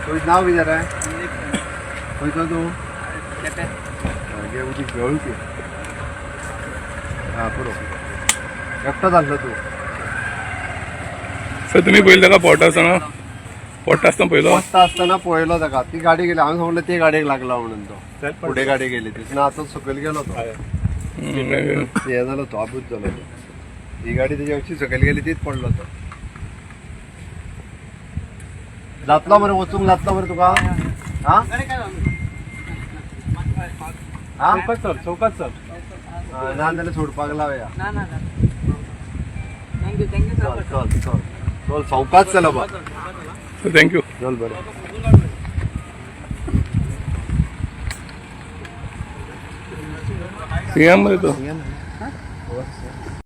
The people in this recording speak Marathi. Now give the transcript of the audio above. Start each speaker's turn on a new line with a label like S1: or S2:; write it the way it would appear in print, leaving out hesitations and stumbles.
S1: कोई नाव भी जरा है कोई तो तू ये उदी गळ की हां बरोबर एकटा झालं तू
S2: सर तुम्ही पळयलं का पोटा असताना
S1: पोटा असताना पळयलो ताका ती गाडी गेली हांवें सांगलें ती गाडयेक लागला म्हणून तो पुढे गाडी गेली ती ना आतां सकयल गेलो तो हे जालो तो आबूज जालो तो ही गाडी तेजी अशी सकयल गेली तीच पडलो तो जातलो मरे वचूंक जातलो मरे तुका हां चौकात चल ना जाल्यार सोडपाक लावया
S3: थँक्यू
S1: चल चल चल चल चौकात चल बा
S2: थँक्यू
S1: चल बरें
S2: सीएम रे तो